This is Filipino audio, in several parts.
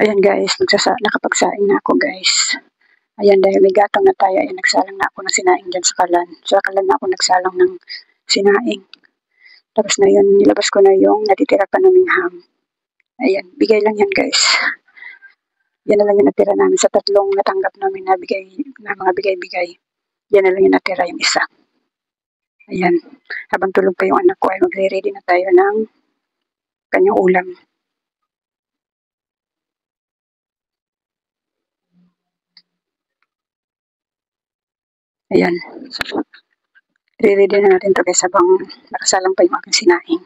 Ayan guys, nakapagsaing na ako guys. Ayan, dahil may gatong na tayo, ayan, nagsalang na ako ng sinaing dyan sa kalan. Sa kalan na ako nagsalang ng sinaing. Tapos na yun, nilabas ko na yung natitira pa naming ham. Ayan, bigay lang yan guys. Yan na lang yung natira namin sa tatlong natanggap namin na mga bigay-bigay. Yan na lang yung natira, yung isa. Ayan, habang tulog pa yung anak ko ay magre-ready na tayo ng kanyang ulam. Ayan. Re-ready na natin to guys habang nakasalang pa yung aking sinaing.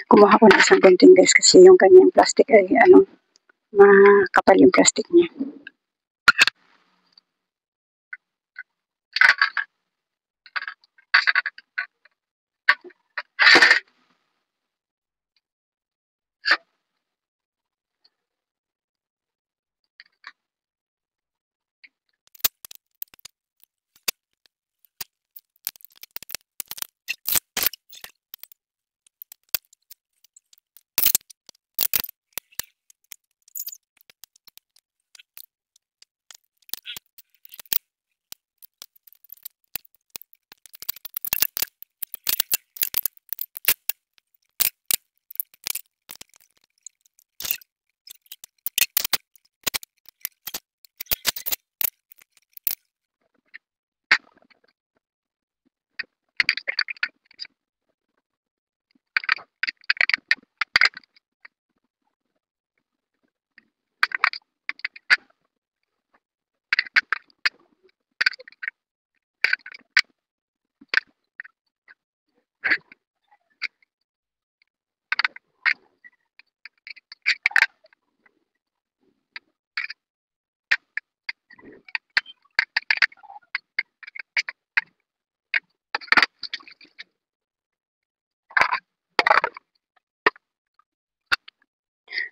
Kumuha ko ng isang gunting guys kasi yung kanyang plastic ay makapal yung plastic niya.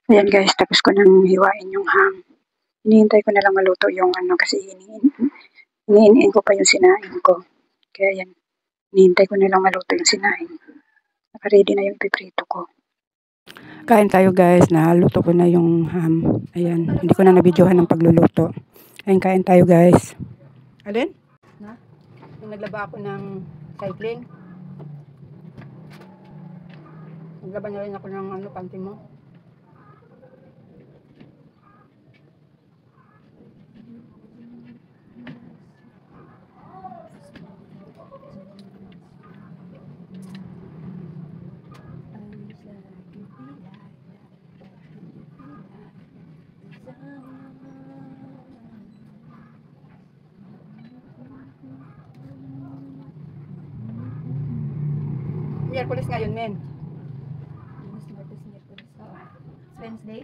Ayan guys, tapos ko nang hiwain yung ham. Hinihintay ko na lang maluto yung kasi iniin ko pa yung sinaing ko. Kaya yan, hinihintay ko na lang maluto yung sinaing. Naka-ready na yung piprito ko. Kain tayo guys, naluto ko na yung ham. Ayan, hindi ko na nabidyohan ng pagluluto. Ayan, kain tayo guys. Alin? Na? Yung naglaba ako ng cycling. Naglaba na rin ako ng panty mo. Miyerkules ngayon, men. Wednesday?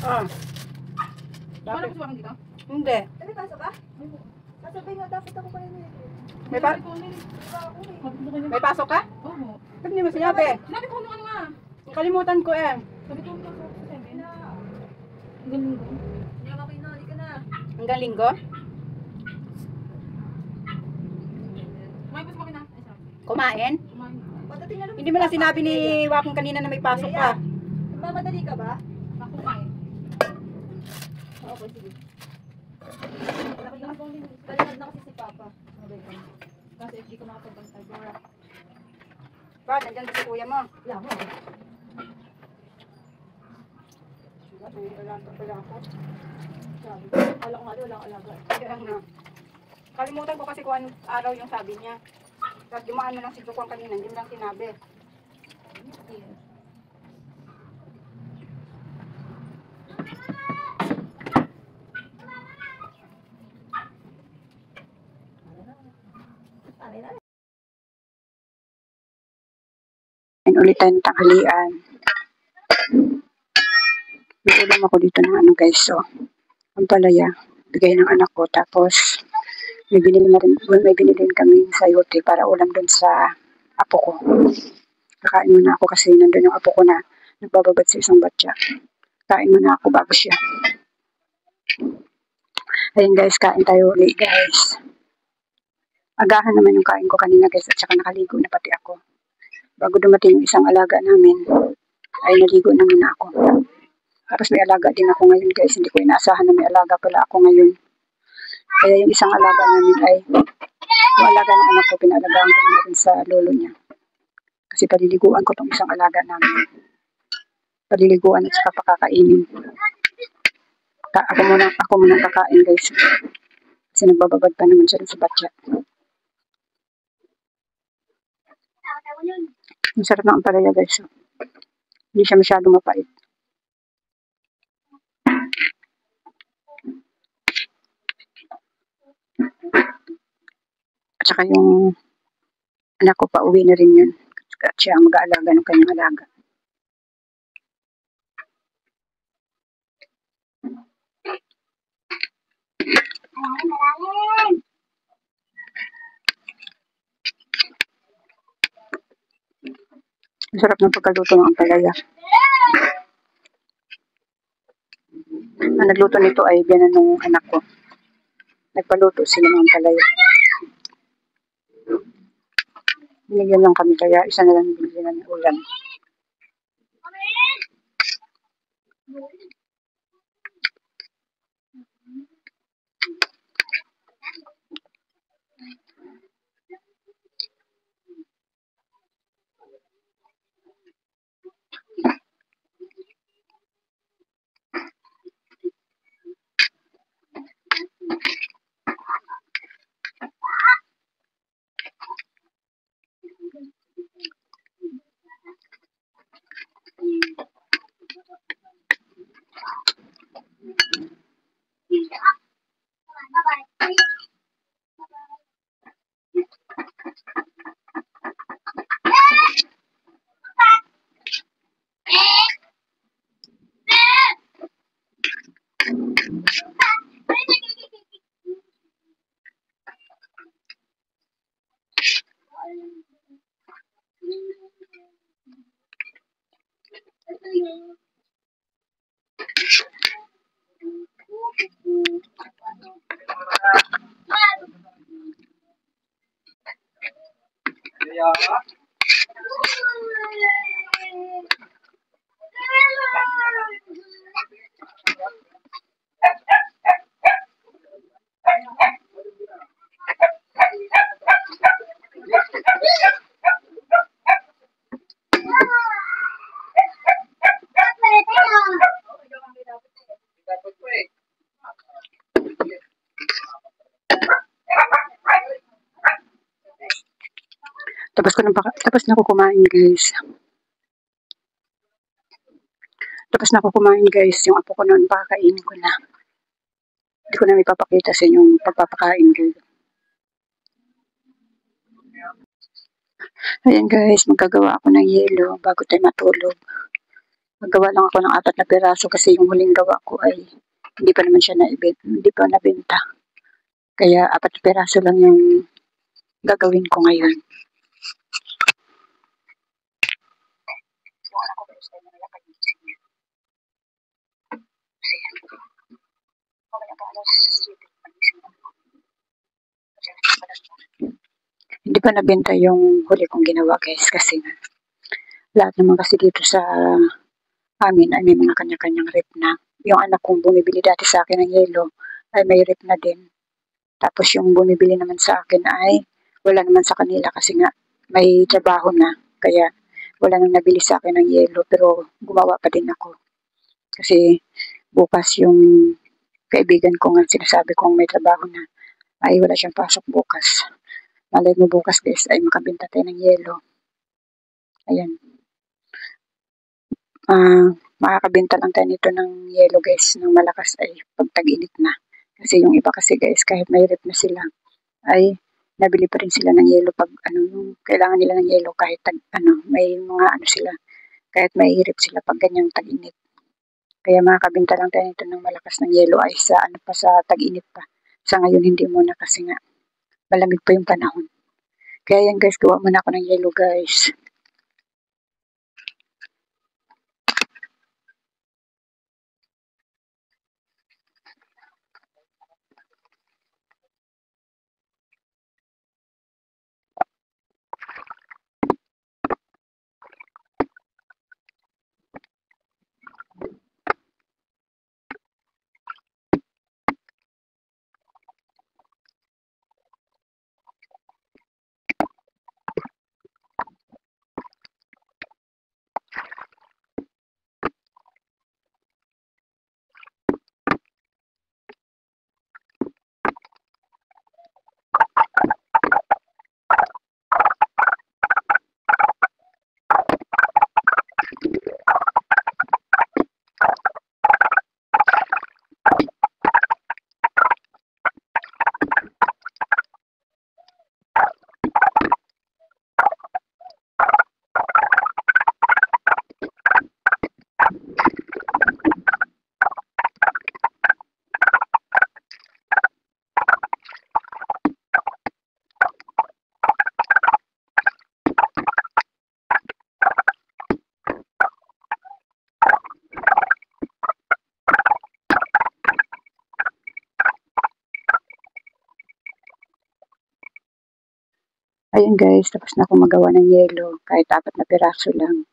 Ah. Paano ko sumakang dito? Hindi. May pasok ka? Sasabihin nga dapat ako pa rin eh. May pasok ka? Oo. Ba't hindi mo sinabi? Sinabi ko ano nga. Nakalimutan ko eh. Sabi ko pasok sa sabi na. Hanggang linggo. Hindi ako kinali ka na. Hanggang linggo? Kumain? Kumain. Hindi mo lang sinabi ni Wakong kanina na may pasok ka. Mamadali ka ba? Ako na eh. Okay, sige. Talakad na kasi si Papa. Kasi hindi ko makapagbantay. Dora. Ba, nandiyan ba si kuya mo? Wala mo. Alaga pala ako. Sabi ko. Kala ko nga doon, walang alaga. Kaya nga. Kalimutan ko kasi kung anong araw yung sabi niya. Tapos dumaan mo lang si Jukong kanina, hindi mo lang sinabi. And ulit tayo ng tanghalian. May ulam ako dito ng ano guys, so ang palaya, bigay ng anak ko. Tapos may binili kami sa yote para ulam dun sa apo ko. Kakain muna ako kasi nandun yung apo ko na nagbababad sa isang batya. Kain muna ako bago siya. Ayun guys, kain tayo ulit guys. Agahan naman yung kain ko kanina guys at saka nakaligo na pati ako. Bago dumating yung isang alaga namin, ay naligo na muna ako. Tapos may alaga din ako ngayon guys. Hindi ko inaasahan na may alaga pala ako ngayon. Kaya yung isang alaga namin ay, yung alaga ng anak ko, pinalagaan ko na rin sa lolo niya. Kasi paliliguan ko tong isang alaga namin. Paliliguan at saka pakakainin. Ako muna kakain guys. Kasi nagbababad pa naman siya rin sa batya. Ang sarap ng ampalaya guys. Hindi siya masyadong mapait. At saka yung anak ko pa uwi na rin yun. At siya ang mag-aalaga ng kanyang alaga. Ang sarap ng pagkaluto ng ampalaya. Ang nagluto nito ay biyanan ng anak ko. Nagpaluto sila ng ampalaya. Binigyan lang kami kaya isa na lang binigyan ng ulam. Tapos na ako kumain guys. Yung apo ko noon pakakainin ko na. Hindi ko na may papakita sa inyo yung pagpapakain guys. Ayan guys, magagawa ako ng yelo bago tayo matulog. Maggawa lang ako ng 4 na piraso kasi yung huling gawa ko ay hindi pa naman siya hindi pa nabenta. Kaya 4 na piraso lang yung gagawin ko ngayon. Hindi pa nabenta yung huli kong ginawa guys kasi nga lahat naman kasi dito sa amin ay may mga kanya-kanyang rep na. Yung anak kong bumibili dati sa akin ng yelo ay may rep na din. Tapos yung bumibili naman sa akin ay wala naman sa kanila kasi nga may trabaho na. Kaya wala nang nabili sa akin ng yelo pero gumawa pa din ako. Kasi bukas yung kaibigan ko nga sinasabi kong may trabaho na ay wala siyang pasok bukas. Malay mo bukas guys ay makabenta tayo ng yelo. Ayan. Makakabenta lang tayo nito ng yelo guys ng malakas ay pag tag-init na. Kasi yung iba kasi guys kahit may rep na sila ay nabili pa rin sila ng yelo pag yung kailangan nila ng yelo kahit may mga sila kahit may hirip sila pag ganyang tag-init. Kaya makakabenta lang tayo nito ng malakas ng yelo ay sa pa sa tag-init pa. Sa ngayon hindi muna kasi nga malamig pa yung panahon. Kaya yan guys, gawa muna ako ng yelo guys. Ayun guys, tapos na ako magawa ng yelo kahit 4 na piraso lang.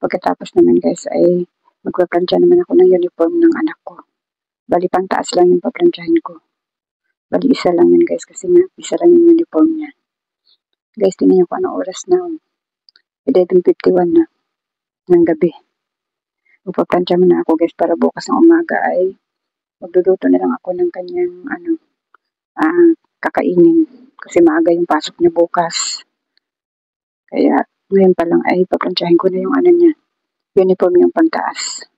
Pagkatapos naman guys ay magpaplantya naman ako ng uniform ng anak ko. Bali pang taas lang yung paplantyahin ko. Bali isa lang yun guys kasi nga isa lang yung uniform niya. Guys, tingnan niyo kung anong oras na. 11:51 na ng gabi. Magpaplantya muna ako guys para bukas ng umaga ay magluluto na lang ako ng kanyang kakainin. Kasi maaga yung pasok niya bukas. Kaya ngayon pa lang ay paplantyahin ko na yung niya. Uniform yung pantaas.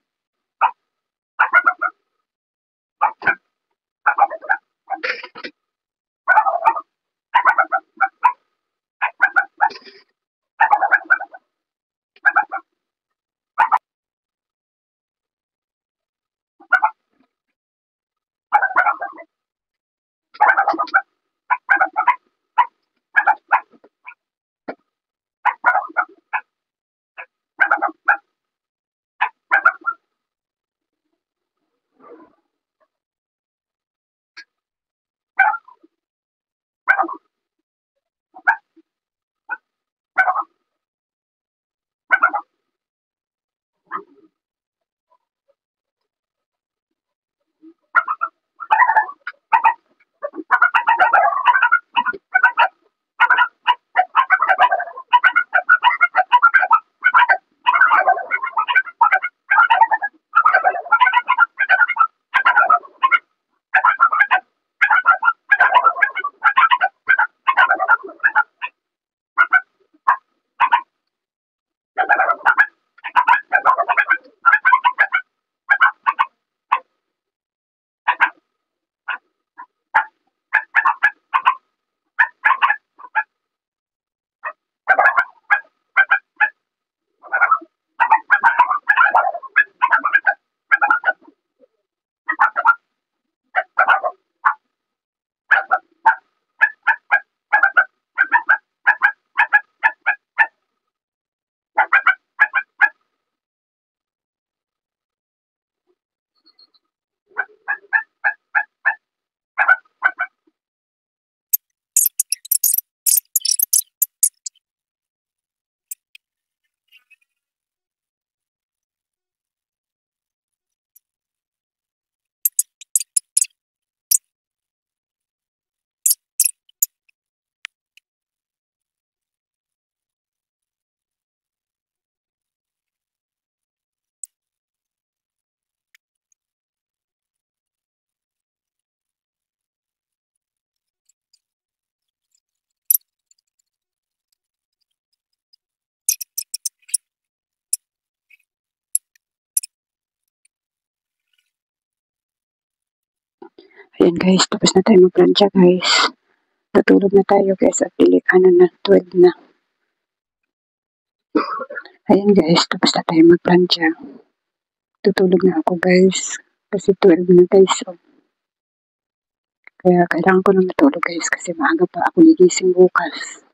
Ayan guys, tapos na tayo magplansya guys. Natulog na tayo guys at na 12 na. Ayan guys, tapos na tayo magplansya. Tutulog na ako guys. Kasi 12 na guys. So. Kaya kailangan ko na matulog guys kasi maaga pa ako gigising bukas.